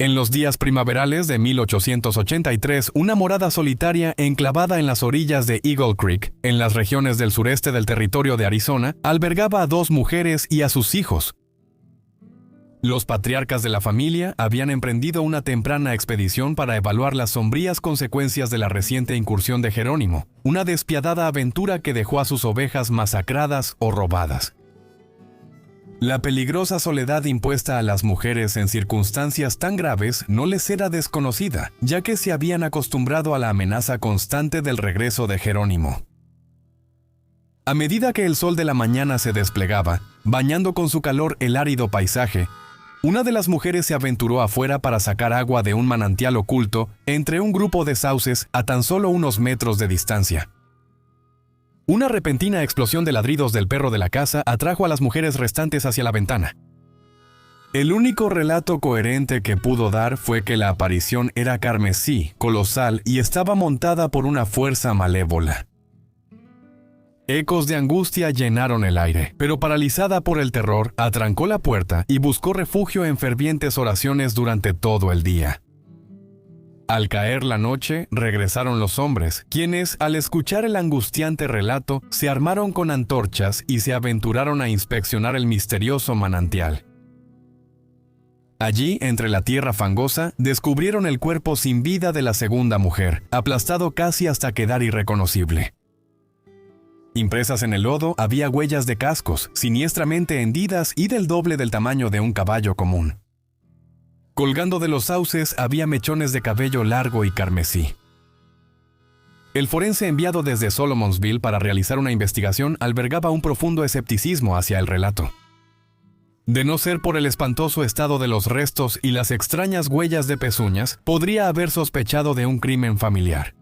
En los días primaverales de 1883, una morada solitaria enclavada en las orillas de Eagle Creek, en las regiones del sureste del territorio de Arizona, albergaba a 2 mujeres y a sus hijos. Los patriarcas de la familia habían emprendido una temprana expedición para evaluar las sombrías consecuencias de la reciente incursión de Jerónimo, una despiadada aventura que dejó a sus ovejas masacradas o robadas. La peligrosa soledad impuesta a las mujeres en circunstancias tan graves no les era desconocida, ya que se habían acostumbrado a la amenaza constante del regreso de Jerónimo. A medida que el sol de la mañana se desplegaba, bañando con su calor el árido paisaje, una de las mujeres se aventuró afuera para sacar agua de un manantial oculto entre un grupo de sauces a tan solo unos metros de distancia. Una repentina explosión de ladridos del perro de la casa atrajo a las mujeres restantes hacia la ventana. El único relato coherente que pudo dar fue que la aparición era carmesí, colosal y estaba montada por una fuerza malévola. Ecos de angustia llenaron el aire, pero paralizada por el terror, atrancó la puerta y buscó refugio en fervientes oraciones durante todo el día. Al caer la noche, regresaron los hombres, quienes, al escuchar el angustiante relato, se armaron con antorchas y se aventuraron a inspeccionar el misterioso manantial. Allí, entre la tierra fangosa, descubrieron el cuerpo sin vida de la segunda mujer, aplastado casi hasta quedar irreconocible. Impresas en el lodo había huellas de cascos, siniestramente hendidas y del doble del tamaño de un caballo común. Colgando de los sauces había mechones de cabello largo y carmesí. El forense enviado desde Solomonsville para realizar una investigación albergaba un profundo escepticismo hacia el relato. De no ser por el espantoso estado de los restos y las extrañas huellas de pezuñas, podría haber sospechado de un crimen familiar.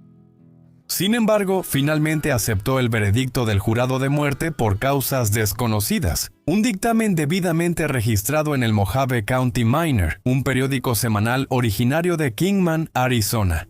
Sin embargo, finalmente aceptó el veredicto del jurado de muerte por causas desconocidas, un dictamen debidamente registrado en el Mojave County Miner, un periódico semanal originario de Kingman, Arizona.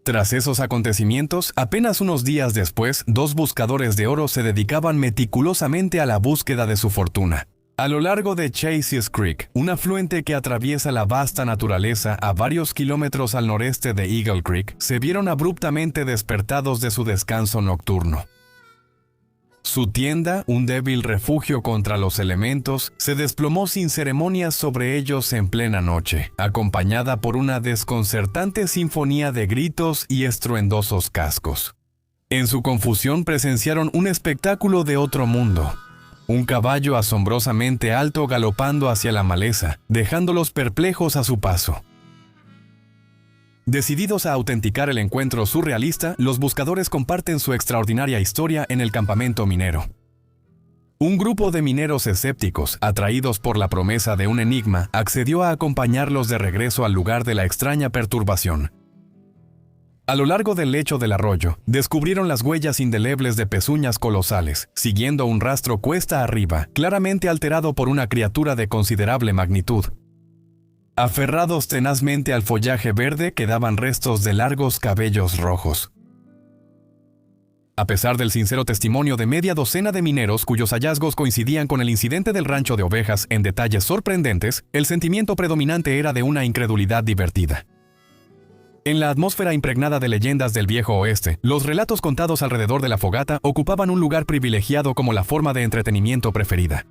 Tras esos acontecimientos, apenas unos días después, 2 buscadores de oro se dedicaban meticulosamente a la búsqueda de su fortuna. A lo largo de Chase's Creek, un afluente que atraviesa la vasta naturaleza a varios kilómetros al noreste de Eagle Creek, se vieron abruptamente despertados de su descanso nocturno. Su tienda, un débil refugio contra los elementos, se desplomó sin ceremonias sobre ellos en plena noche, acompañada por una desconcertante sinfonía de gritos y estruendosos cascos. En su confusión presenciaron un espectáculo de otro mundo. Un caballo asombrosamente alto galopando hacia la maleza, dejándolos perplejos a su paso. Decididos a autenticar el encuentro surrealista, los buscadores comparten su extraordinaria historia en el campamento minero. Un grupo de mineros escépticos, atraídos por la promesa de un enigma, accedió a acompañarlos de regreso al lugar de la extraña perturbación. A lo largo del lecho del arroyo, descubrieron las huellas indelebles de pezuñas colosales, siguiendo un rastro cuesta arriba, claramente alterado por una criatura de considerable magnitud. Aferrados tenazmente al follaje verde quedaban restos de largos cabellos rojos. A pesar del sincero testimonio de media docena de mineros cuyos hallazgos coincidían con el incidente del rancho de ovejas en detalles sorprendentes, el sentimiento predominante era de una incredulidad divertida. En la atmósfera impregnada de leyendas del viejo oeste, los relatos contados alrededor de la fogata ocupaban un lugar privilegiado como la forma de entretenimiento preferida.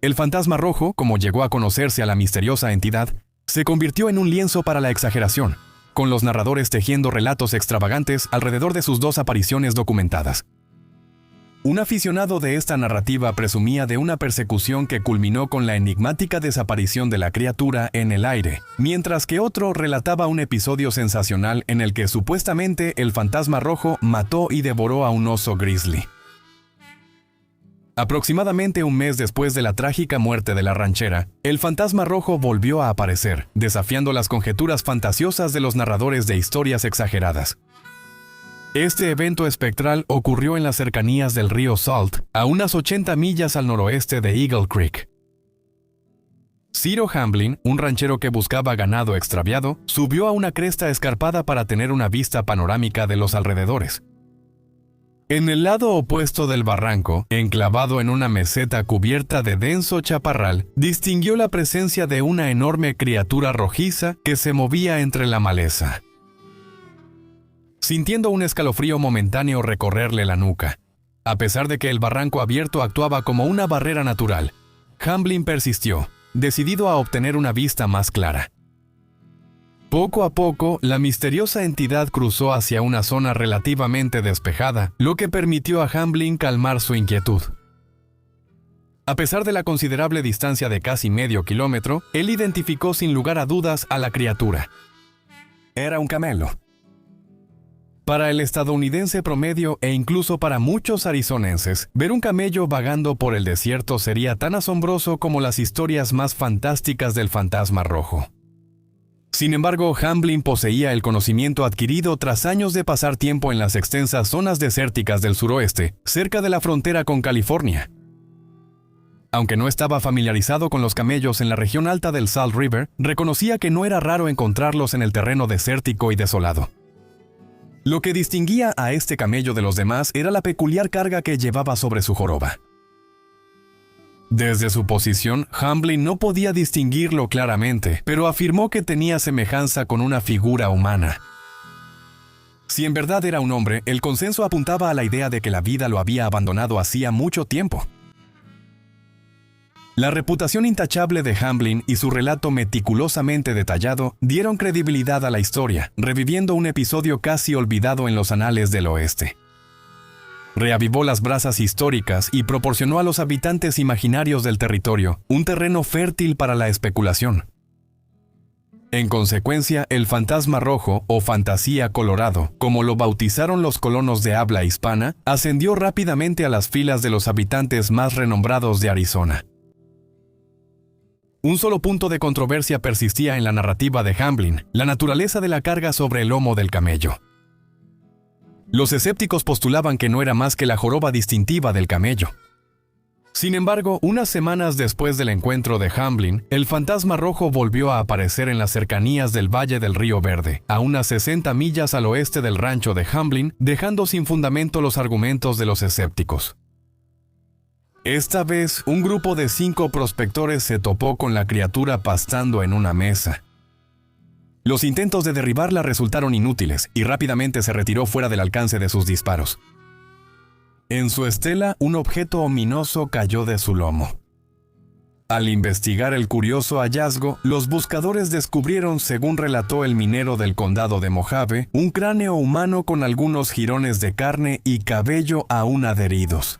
El fantasma rojo, como llegó a conocerse a la misteriosa entidad, se convirtió en un lienzo para la exageración, con los narradores tejiendo relatos extravagantes alrededor de sus 2 apariciones documentadas. Un aficionado de esta narrativa presumía de una persecución que culminó con la enigmática desaparición de la criatura en el aire, mientras que otro relataba un episodio sensacional en el que supuestamente el fantasma rojo mató y devoró a un oso grizzly. Aproximadamente un mes después de la trágica muerte de la ranchera, el fantasma rojo volvió a aparecer, desafiando las conjeturas fantasiosas de los narradores de historias exageradas. Este evento espectral ocurrió en las cercanías del río Salt, a unas 80 millas al noroeste de Eagle Creek. Ciro Hamblin, un ranchero que buscaba ganado extraviado, subió a una cresta escarpada para tener una vista panorámica de los alrededores. En el lado opuesto del barranco, enclavado en una meseta cubierta de denso chaparral, distinguió la presencia de una enorme criatura rojiza que se movía entre la maleza. Sintiendo un escalofrío momentáneo recorrerle la nuca, a pesar de que el barranco abierto actuaba como una barrera natural, Hamblin persistió, decidido a obtener una vista más clara. Poco a poco, la misteriosa entidad cruzó hacia una zona relativamente despejada, lo que permitió a Hamblin calmar su inquietud. A pesar de la considerable distancia de casi medio kilómetro, él identificó sin lugar a dudas a la criatura. Era un camelo. Para el estadounidense promedio e incluso para muchos arizonenses, ver un camello vagando por el desierto sería tan asombroso como las historias más fantásticas del fantasma rojo. Sin embargo, Hamblin poseía el conocimiento adquirido tras años de pasar tiempo en las extensas zonas desérticas del suroeste, cerca de la frontera con California. Aunque no estaba familiarizado con los camellos en la región alta del Salt River, reconocía que no era raro encontrarlos en el terreno desértico y desolado. Lo que distinguía a este camello de los demás era la peculiar carga que llevaba sobre su joroba. Desde su posición, Hamblin no podía distinguirlo claramente, pero afirmó que tenía semejanza con una figura humana. Si en verdad era un hombre, el consenso apuntaba a la idea de que la vida lo había abandonado hacía mucho tiempo. La reputación intachable de Hamblin y su relato meticulosamente detallado dieron credibilidad a la historia, reviviendo un episodio casi olvidado en los anales del oeste. Reavivó las brasas históricas y proporcionó a los habitantes imaginarios del territorio un terreno fértil para la especulación. En consecuencia, el fantasma rojo o fantasía colorado, como lo bautizaron los colonos de habla hispana, ascendió rápidamente a las filas de los habitantes más renombrados de Arizona. Un solo punto de controversia persistía en la narrativa de Hamblin: la naturaleza de la carga sobre el lomo del camello. Los escépticos postulaban que no era más que la joroba distintiva del camello. Sin embargo, unas semanas después del encuentro de Hamblin, el fantasma rojo volvió a aparecer en las cercanías del Valle del Río Verde, a unas 60 millas al oeste del rancho de Hamblin, dejando sin fundamento los argumentos de los escépticos. Esta vez, un grupo de 5 prospectores se topó con la criatura pastando en una mesa. Los intentos de derribarla resultaron inútiles y rápidamente se retiró fuera del alcance de sus disparos. En su estela, un objeto ominoso cayó de su lomo. Al investigar el curioso hallazgo, los buscadores descubrieron, según relató el minero del condado de Mojave, un cráneo humano con algunos jirones de carne y cabello aún adheridos.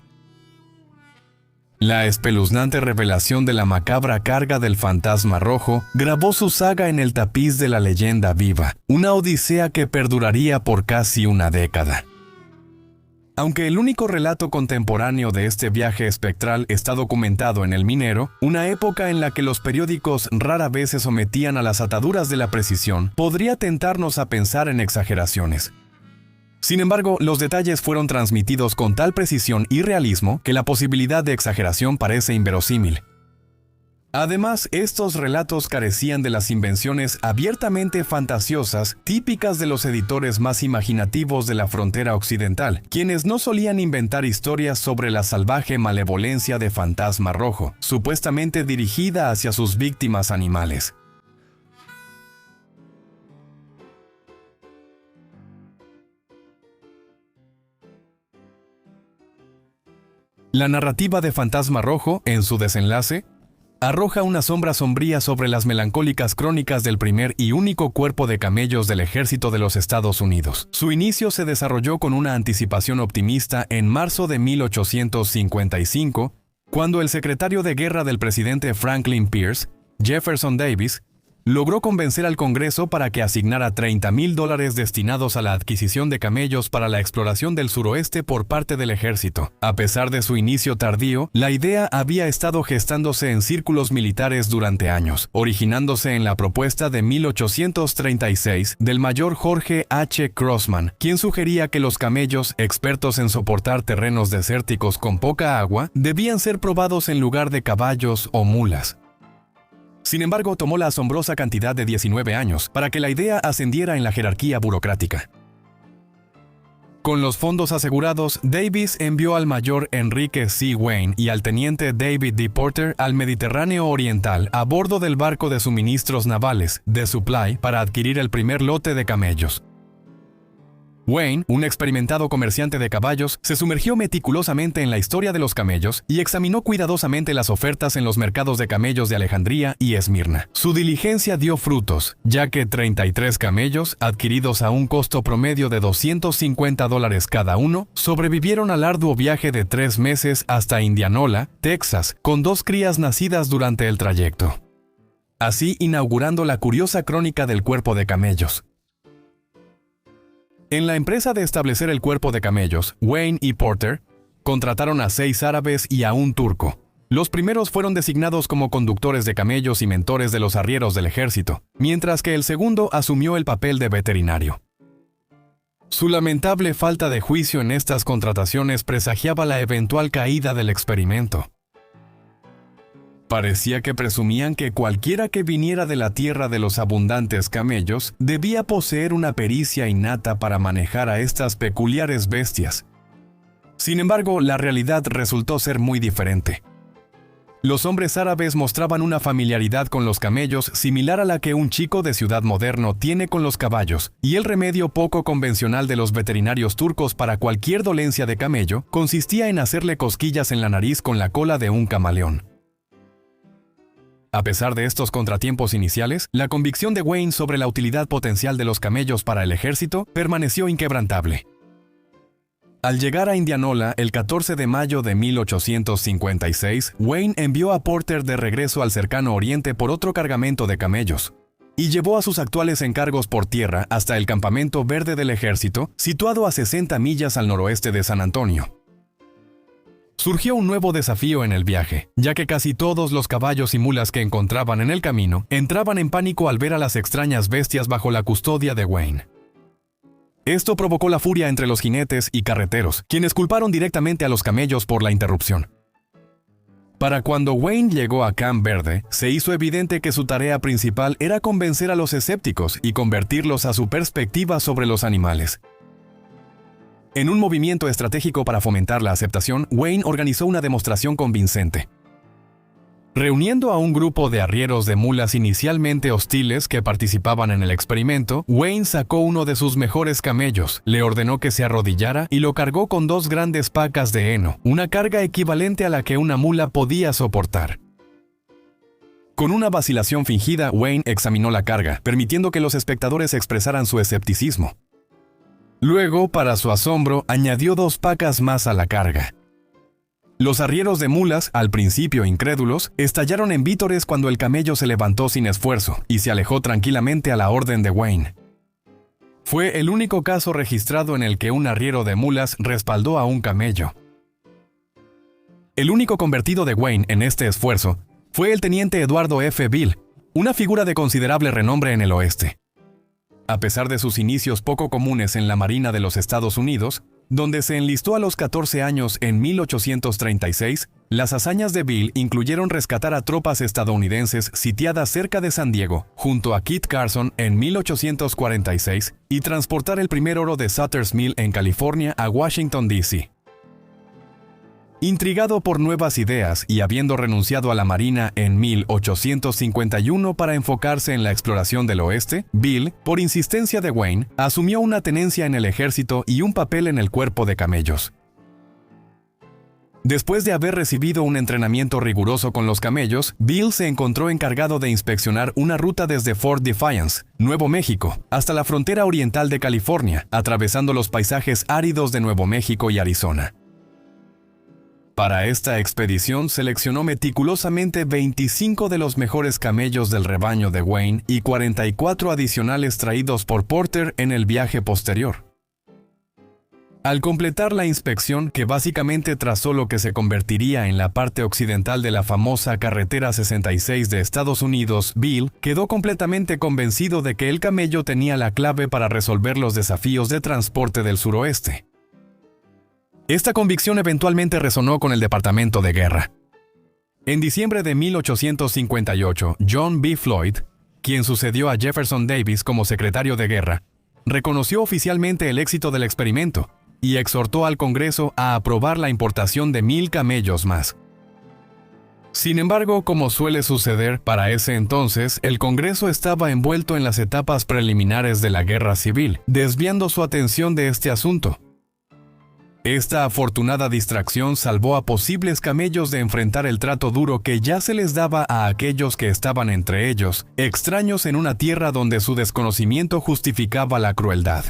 La espeluznante revelación de la macabra carga del fantasma rojo grabó su saga en el tapiz de la leyenda viva, una odisea que perduraría por casi una década. Aunque el único relato contemporáneo de este viaje espectral está documentado en El Minero, una época en la que los periódicos rara vez se sometían a las ataduras de la precisión, podría tentarnos a pensar en exageraciones. Sin embargo, los detalles fueron transmitidos con tal precisión y realismo que la posibilidad de exageración parece inverosímil. Además, estos relatos carecían de las invenciones abiertamente fantasiosas típicas de los editores más imaginativos de la frontera occidental, quienes no solían inventar historias sobre la salvaje malevolencia de Fantasma Rojo, supuestamente dirigida hacia sus víctimas animales. La narrativa de Fantasma Rojo, en su desenlace, arroja una sombra sombría sobre las melancólicas crónicas del primer y único cuerpo de camellos del ejército de los Estados Unidos. Su inicio se desarrolló con una anticipación optimista en marzo de 1855, cuando el secretario de guerra del presidente Franklin Pierce, Jefferson Davis, logró convencer al Congreso para que asignara $30,000 destinados a la adquisición de camellos para la exploración del suroeste por parte del ejército. A pesar de su inicio tardío, la idea había estado gestándose en círculos militares durante años, originándose en la propuesta de 1836 del mayor George H. Crossman, quien sugería que los camellos, expertos en soportar terrenos desérticos con poca agua, debían ser probados en lugar de caballos o mulas. Sin embargo, tomó la asombrosa cantidad de 19 años para que la idea ascendiera en la jerarquía burocrática. Con los fondos asegurados, Davis envió al mayor Enrique C. Wayne y al teniente David D. Porter al Mediterráneo Oriental a bordo del barco de suministros navales, The Supply, para adquirir el primer lote de camellos. Wayne, un experimentado comerciante de caballos, se sumergió meticulosamente en la historia de los camellos y examinó cuidadosamente las ofertas en los mercados de camellos de Alejandría y Esmirna. Su diligencia dio frutos, ya que 33 camellos, adquiridos a un costo promedio de $250 cada uno, sobrevivieron al arduo viaje de 3 meses hasta Indianola, Texas, con 2 crías nacidas durante el trayecto. Así inaugurando la curiosa crónica del cuerpo de camellos. En la empresa de establecer el cuerpo de camellos, Wayne y Porter contrataron a 6 árabes y a un turco. Los primeros fueron designados como conductores de camellos y mentores de los arrieros del ejército, mientras que el segundo asumió el papel de veterinario. Su lamentable falta de juicio en estas contrataciones presagiaba la eventual caída del experimento. Parecía que presumían que cualquiera que viniera de la tierra de los abundantes camellos debía poseer una pericia innata para manejar a estas peculiares bestias. Sin embargo, la realidad resultó ser muy diferente. Los hombres árabes mostraban una familiaridad con los camellos similar a la que un chico de ciudad moderno tiene con los caballos, y el remedio poco convencional de los veterinarios turcos para cualquier dolencia de camello consistía en hacerle cosquillas en la nariz con la cola de un camaleón. A pesar de estos contratiempos iniciales, la convicción de Wayne sobre la utilidad potencial de los camellos para el ejército permaneció inquebrantable. Al llegar a Indianola el 14 de mayo de 1856, Wayne envió a Porter de regreso al cercano oriente por otro cargamento de camellos, y llevó a sus actuales encargos por tierra hasta el campamento verde del ejército, situado a 60 millas al noroeste de San Antonio. Surgió un nuevo desafío en el viaje, ya que casi todos los caballos y mulas que encontraban en el camino entraban en pánico al ver a las extrañas bestias bajo la custodia de Wayne. Esto provocó la furia entre los jinetes y carreteros, quienes culparon directamente a los camellos por la interrupción. Para cuando Wayne llegó a Camp Verde, se hizo evidente que su tarea principal era convencer a los escépticos y convertirlos a su perspectiva sobre los animales. En un movimiento estratégico para fomentar la aceptación, Wayne organizó una demostración convincente. Reuniendo a un grupo de arrieros de mulas inicialmente hostiles que participaban en el experimento, Wayne sacó uno de sus mejores camellos, le ordenó que se arrodillara y lo cargó con 2 grandes pacas de heno, una carga equivalente a la que una mula podía soportar. Con una vacilación fingida, Wayne examinó la carga, permitiendo que los espectadores expresaran su escepticismo. Luego, para su asombro, añadió 2 pacas más a la carga. Los arrieros de mulas, al principio incrédulos, estallaron en vítores cuando el camello se levantó sin esfuerzo y se alejó tranquilamente a la orden de Wayne. Fue el único caso registrado en el que un arriero de mulas respaldó a un camello. El único convertido de Wayne en este esfuerzo fue el teniente Eduardo F. Bill, una figura de considerable renombre en el oeste. A pesar de sus inicios poco comunes en la Marina de los Estados Unidos, donde se enlistó a los 14 años en 1836, las hazañas de Bill incluyeron rescatar a tropas estadounidenses sitiadas cerca de San Diego, junto a Kit Carson en 1846, y transportar el primer oro de Sutter's Mill en California a Washington, D.C. Intrigado por nuevas ideas y habiendo renunciado a la Marina en 1851 para enfocarse en la exploración del oeste, Bill, por insistencia de Wayne, asumió una tenencia en el ejército y un papel en el cuerpo de camellos. Después de haber recibido un entrenamiento riguroso con los camellos, Bill se encontró encargado de inspeccionar una ruta desde Fort Defiance, Nuevo México, hasta la frontera oriental de California, atravesando los paisajes áridos de Nuevo México y Arizona. Para esta expedición seleccionó meticulosamente 25 de los mejores camellos del rebaño de Wayne y 44 adicionales traídos por Porter en el viaje posterior. Al completar la inspección, que básicamente trazó lo que se convertiría en la parte occidental de la famosa Carretera 66 de Estados Unidos, Bill quedó completamente convencido de que el camello tenía la clave para resolver los desafíos de transporte del suroeste. Esta convicción eventualmente resonó con el Departamento de Guerra. En diciembre de 1858, John B. Floyd, quien sucedió a Jefferson Davis como secretario de guerra, reconoció oficialmente el éxito del experimento y exhortó al Congreso a aprobar la importación de 1,000 camellos más. Sin embargo, como suele suceder, para ese entonces, el Congreso estaba envuelto en las etapas preliminares de la guerra civil, desviando su atención de este asunto. Esta afortunada distracción salvó a posibles camellos de enfrentar el trato duro que ya se les daba a aquellos que estaban entre ellos, extraños en una tierra donde su desconocimiento justificaba la crueldad.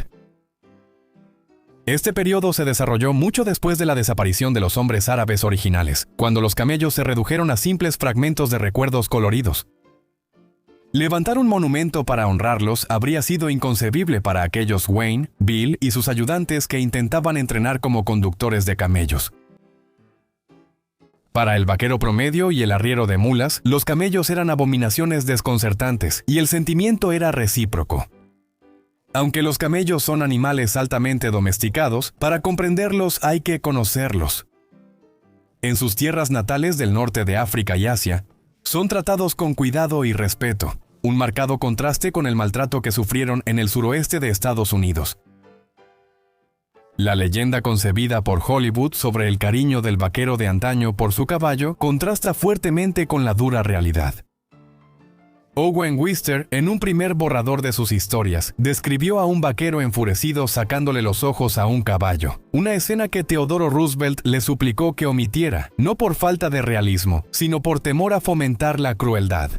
Este periodo se desarrolló mucho después de la desaparición de los hombres árabes originales, cuando los camellos se redujeron a simples fragmentos de recuerdos coloridos. Levantar un monumento para honrarlos habría sido inconcebible para aquellos Wayne, Bill y sus ayudantes que intentaban entrenar como conductores de camellos. Para el vaquero promedio y el arriero de mulas, los camellos eran abominaciones desconcertantes y el sentimiento era recíproco. Aunque los camellos son animales altamente domesticados, para comprenderlos hay que conocerlos. En sus tierras natales del norte de África y Asia, son tratados con cuidado y respeto, un marcado contraste con el maltrato que sufrieron en el suroeste de Estados Unidos. La leyenda concebida por Hollywood sobre el cariño del vaquero de antaño por su caballo contrasta fuertemente con la dura realidad. Owen Wister, en un primer borrador de sus historias, describió a un vaquero enfurecido sacándole los ojos a un caballo, una escena que Theodore Roosevelt le suplicó que omitiera, no por falta de realismo, sino por temor a fomentar la crueldad.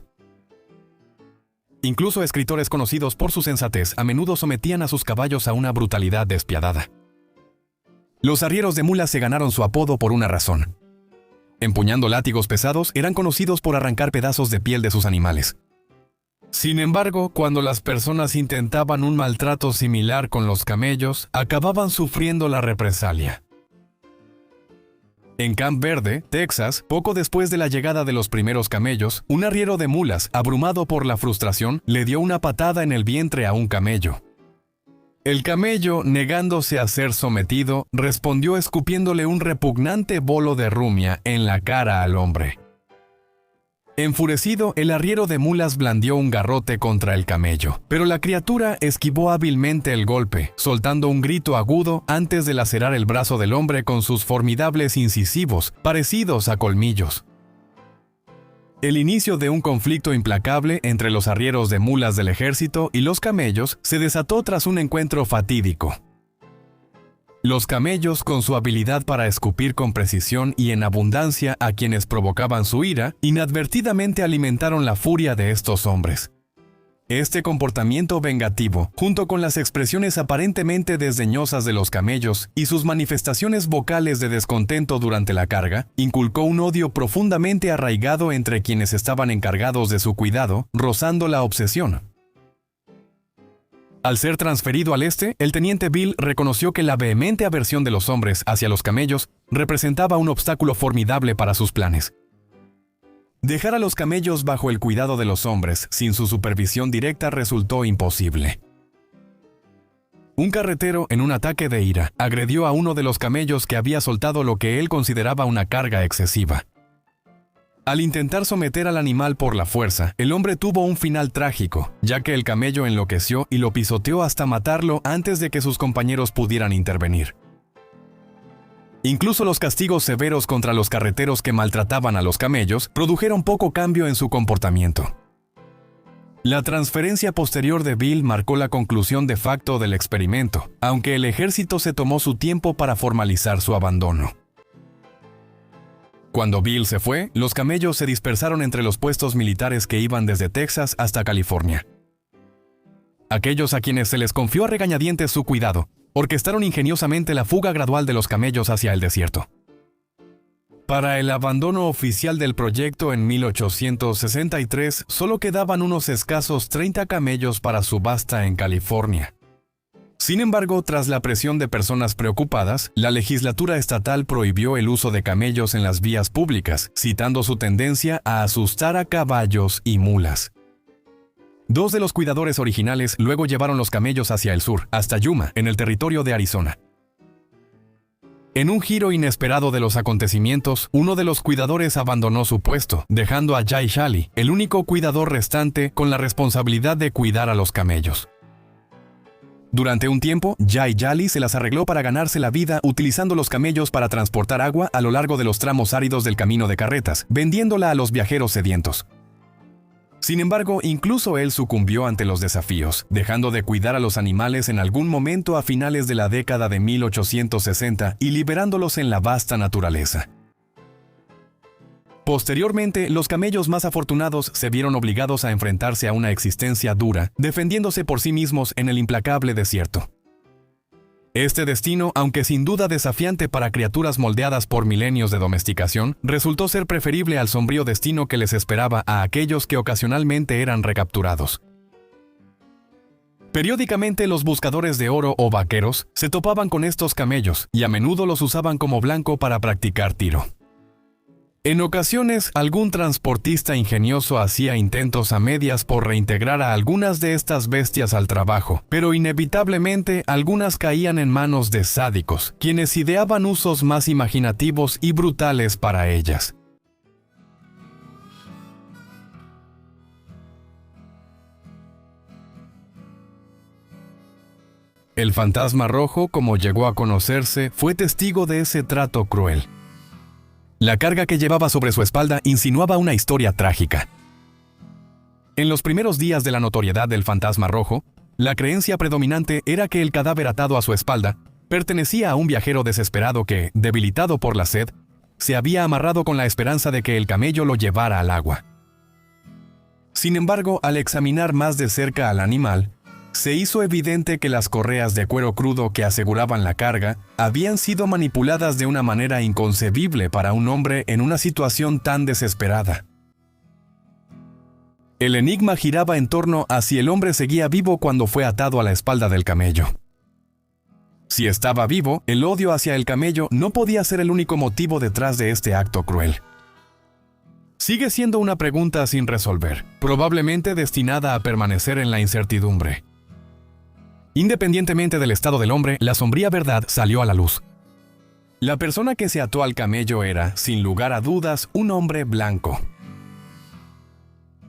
Incluso escritores conocidos por su sensatez a menudo sometían a sus caballos a una brutalidad despiadada. Los arrieros de mulas se ganaron su apodo por una razón. Empuñando látigos pesados, eran conocidos por arrancar pedazos de piel de sus animales. Sin embargo, cuando las personas intentaban un maltrato similar con los camellos, acababan sufriendo la represalia. En Camp Verde, Texas, poco después de la llegada de los primeros camellos, un arriero de mulas, abrumado por la frustración, le dio una patada en el vientre a un camello. El camello, negándose a ser sometido, respondió escupiéndole un repugnante bolo de rumia en la cara al hombre. Enfurecido, el arriero de mulas blandió un garrote contra el camello, pero la criatura esquivó hábilmente el golpe, soltando un grito agudo antes de lacerar el brazo del hombre con sus formidables incisivos, parecidos a colmillos. El inicio de un conflicto implacable entre los arrieros de mulas del ejército y los camellos se desató tras un encuentro fatídico. Los camellos, con su habilidad para escupir con precisión y en abundancia a quienes provocaban su ira, inadvertidamente alimentaron la furia de estos hombres. Este comportamiento vengativo, junto con las expresiones aparentemente desdeñosas de los camellos y sus manifestaciones vocales de descontento durante la carga, inculcó un odio profundamente arraigado entre quienes estaban encargados de su cuidado, rozando la obsesión. Al ser transferido al este, el teniente Bill reconoció que la vehemente aversión de los hombres hacia los camellos representaba un obstáculo formidable para sus planes. Dejar a los camellos bajo el cuidado de los hombres sin su supervisión directa resultó imposible. Un carretero, en un ataque de ira, agredió a uno de los camellos que había soltado lo que él consideraba una carga excesiva. Al intentar someter al animal por la fuerza, el hombre tuvo un final trágico, ya que el camello enloqueció y lo pisoteó hasta matarlo antes de que sus compañeros pudieran intervenir. Incluso los castigos severos contra los carreteros que maltrataban a los camellos produjeron poco cambio en su comportamiento. La transferencia posterior de Bill marcó la conclusión de facto del experimento, aunque el ejército se tomó su tiempo para formalizar su abandono. Cuando Bill se fue, los camellos se dispersaron entre los puestos militares que iban desde Texas hasta California. Aquellos a quienes se les confió a regañadientes su cuidado, orquestaron ingeniosamente la fuga gradual de los camellos hacia el desierto. Para el abandono oficial del proyecto en 1863, solo quedaban unos escasos 30 camellos para subasta en California. Sin embargo, tras la presión de personas preocupadas, la legislatura estatal prohibió el uso de camellos en las vías públicas, citando su tendencia a asustar a caballos y mulas. Dos de los cuidadores originales luego llevaron los camellos hacia el sur, hasta Yuma, en el territorio de Arizona. En un giro inesperado de los acontecimientos, uno de los cuidadores abandonó su puesto, dejando a Jay Shalley, el único cuidador restante, con la responsabilidad de cuidar a los camellos. Durante un tiempo, Jai Jali se las arregló para ganarse la vida utilizando los camellos para transportar agua a lo largo de los tramos áridos del camino de carretas, vendiéndola a los viajeros sedientos. Sin embargo, incluso él sucumbió ante los desafíos, dejando de cuidar a los animales en algún momento a finales de la década de 1860 y liberándolos en la vasta naturaleza. Posteriormente, los camellos más afortunados se vieron obligados a enfrentarse a una existencia dura, defendiéndose por sí mismos en el implacable desierto. Este destino, aunque sin duda desafiante para criaturas moldeadas por milenios de domesticación, resultó ser preferible al sombrío destino que les esperaba a aquellos que ocasionalmente eran recapturados. Periódicamente los buscadores de oro o vaqueros se topaban con estos camellos y a menudo los usaban como blanco para practicar tiro. En ocasiones, algún transportista ingenioso hacía intentos a medias por reintegrar a algunas de estas bestias al trabajo, pero inevitablemente algunas caían en manos de sádicos, quienes ideaban usos más imaginativos y brutales para ellas. El fantasma rojo, como llegó a conocerse, fue testigo de ese trato cruel. La carga que llevaba sobre su espalda insinuaba una historia trágica. En los primeros días de la notoriedad del fantasma rojo, la creencia predominante era que el cadáver atado a su espalda pertenecía a un viajero desesperado que, debilitado por la sed, se había amarrado con la esperanza de que el camello lo llevara al agua. Sin embargo, al examinar más de cerca al animal, se hizo evidente que las correas de cuero crudo que aseguraban la carga habían sido manipuladas de una manera inconcebible para un hombre en una situación tan desesperada. El enigma giraba en torno a si el hombre seguía vivo cuando fue atado a la espalda del camello. Si estaba vivo, el odio hacia el camello no podía ser el único motivo detrás de este acto cruel. Sigue siendo una pregunta sin resolver, probablemente destinada a permanecer en la incertidumbre. Independientemente del estado del hombre, la sombría verdad salió a la luz. La persona que se ató al camello era, sin lugar a dudas, un hombre blanco.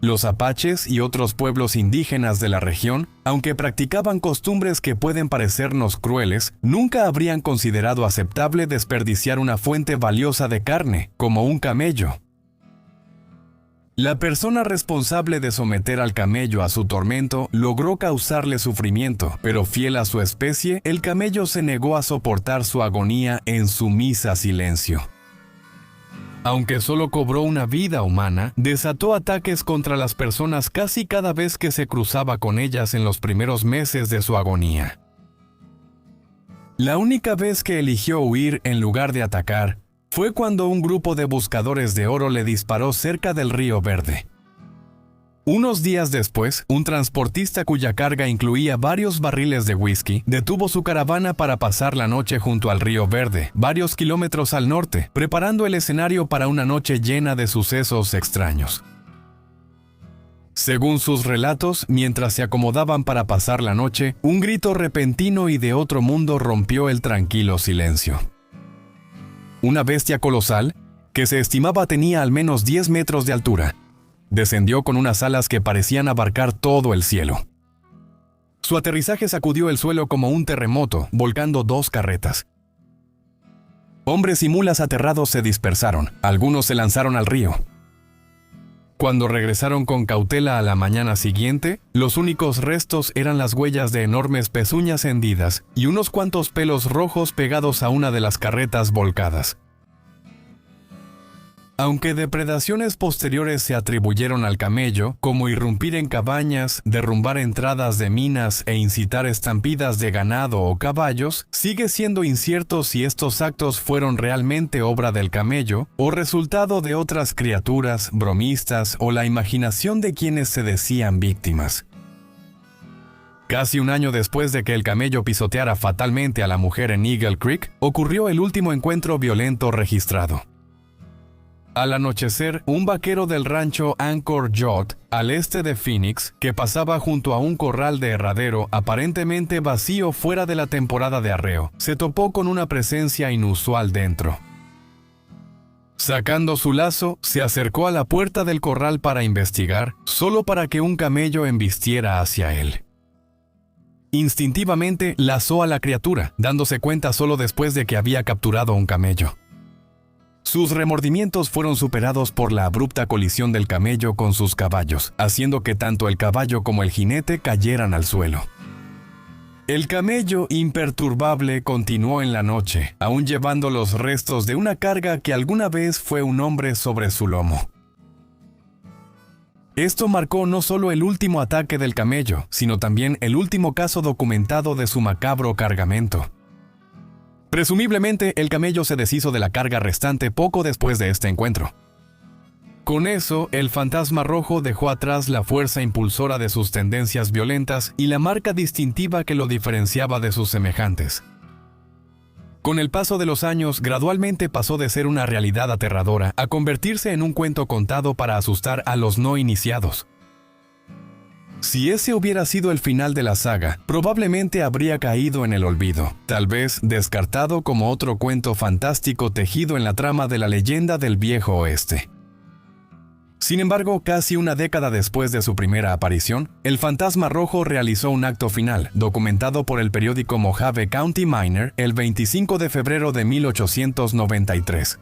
Los apaches y otros pueblos indígenas de la región, aunque practicaban costumbres que pueden parecernos crueles, nunca habrían considerado aceptable desperdiciar una fuente valiosa de carne, como un camello. La persona responsable de someter al camello a su tormento logró causarle sufrimiento, pero fiel a su especie, el camello se negó a soportar su agonía en sumisa silencio. Aunque solo cobró una vida humana, desató ataques contra las personas casi cada vez que se cruzaba con ellas en los primeros meses de su agonía. La única vez que eligió huir en lugar de atacar, fue cuando un grupo de buscadores de oro le disparó cerca del Río Verde. Unos días después, un transportista cuya carga incluía varios barriles de whisky, detuvo su caravana para pasar la noche junto al Río Verde, varios kilómetros al norte, preparando el escenario para una noche llena de sucesos extraños. Según sus relatos, mientras se acomodaban para pasar la noche, un grito repentino y de otro mundo rompió el tranquilo silencio. Una bestia colosal, que se estimaba tenía al menos 10 metros de altura, descendió con unas alas que parecían abarcar todo el cielo. Su aterrizaje sacudió el suelo como un terremoto, volcando 2 carretas. Hombres y mulas aterrados se dispersaron, algunos se lanzaron al río. Cuando regresaron con cautela a la mañana siguiente, los únicos restos eran las huellas de enormes pezuñas hendidas y unos cuantos pelos rojos pegados a una de las carretas volcadas. Aunque depredaciones posteriores se atribuyeron al camello, como irrumpir en cabañas, derrumbar entradas de minas e incitar estampidas de ganado o caballos, sigue siendo incierto si estos actos fueron realmente obra del camello o resultado de otras criaturas, bromistas o la imaginación de quienes se decían víctimas. Casi un año después de que el camello pisoteara fatalmente a la mujer en Eagle Creek, ocurrió el último encuentro violento registrado. Al anochecer, un vaquero del rancho Anchor Yacht, al este de Phoenix, que pasaba junto a un corral de herradero aparentemente vacío fuera de la temporada de arreo, se topó con una presencia inusual dentro. Sacando su lazo, se acercó a la puerta del corral para investigar, solo para que un camello embistiera hacia él. Instintivamente lazó a la criatura, dándose cuenta solo después de que había capturado un camello. Sus remordimientos fueron superados por la abrupta colisión del camello con sus caballos, haciendo que tanto el caballo como el jinete cayeran al suelo. El camello, imperturbable, continuó en la noche, aún llevando los restos de una carga que alguna vez fue un hombre sobre su lomo. Esto marcó no solo el último ataque del camello, sino también el último caso documentado de su macabro cargamento. Presumiblemente, el camello se deshizo de la carga restante poco después de este encuentro. Con eso, el fantasma rojo dejó atrás la fuerza impulsora de sus tendencias violentas y la marca distintiva que lo diferenciaba de sus semejantes. Con el paso de los años, gradualmente pasó de ser una realidad aterradora a convertirse en un cuento contado para asustar a los no iniciados. Si ese hubiera sido el final de la saga, probablemente habría caído en el olvido, tal vez descartado como otro cuento fantástico tejido en la trama de la leyenda del Viejo Oeste. Sin embargo, casi una década después de su primera aparición, el fantasma rojo realizó un acto final, documentado por el periódico Mohave County Miner el 25 de febrero de 1893.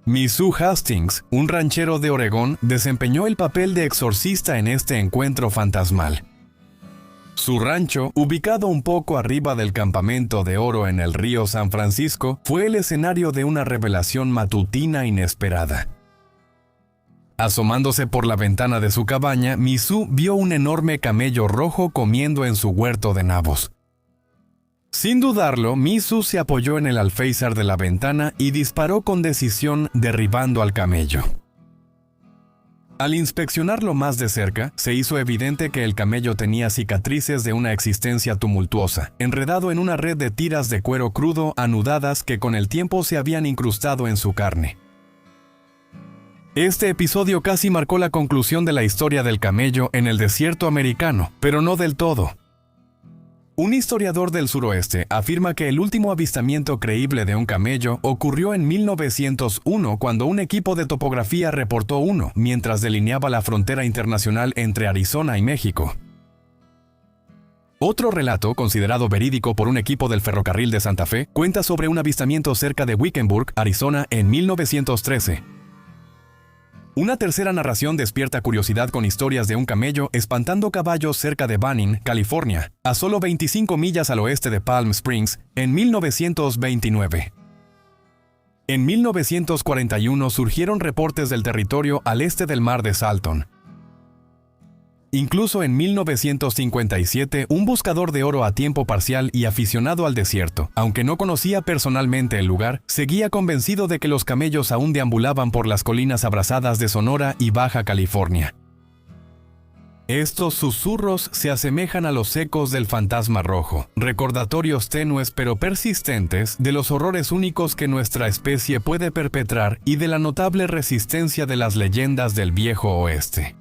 Mizzou Hastings, un ranchero de Oregón, desempeñó el papel de exorcista en este encuentro fantasmal. Su rancho, ubicado un poco arriba del campamento de oro en el río San Francisco, fue el escenario de una revelación matutina inesperada. Asomándose por la ventana de su cabaña, Mizzou vio un enorme camello rojo comiendo en su huerto de nabos. Sin dudarlo, Mizzou se apoyó en el alféizar de la ventana y disparó con decisión, derribando al camello. Al inspeccionarlo más de cerca, se hizo evidente que el camello tenía cicatrices de una existencia tumultuosa, enredado en una red de tiras de cuero crudo anudadas que con el tiempo se habían incrustado en su carne. Este episodio casi marcó la conclusión de la historia del camello en el desierto americano, pero no del todo. Un historiador del suroeste afirma que el último avistamiento creíble de un camello ocurrió en 1901 cuando un equipo de topografía reportó uno mientras delineaba la frontera internacional entre Arizona y México. Otro relato, considerado verídico por un equipo del ferrocarril de Santa Fe, cuenta sobre un avistamiento cerca de Wickenburg, Arizona, en 1913. Una tercera narración despierta curiosidad con historias de un camello espantando caballos cerca de Banning, California, a solo 25 millas al oeste de Palm Springs, en 1929. En 1941 surgieron reportes del territorio al este del mar de Salton. Incluso en 1957, un buscador de oro a tiempo parcial y aficionado al desierto, aunque no conocía personalmente el lugar, seguía convencido de que los camellos aún deambulaban por las colinas abrasadas de Sonora y Baja California. Estos susurros se asemejan a los ecos del fantasma rojo, recordatorios tenues pero persistentes de los horrores únicos que nuestra especie puede perpetrar y de la notable resistencia de las leyendas del Viejo Oeste.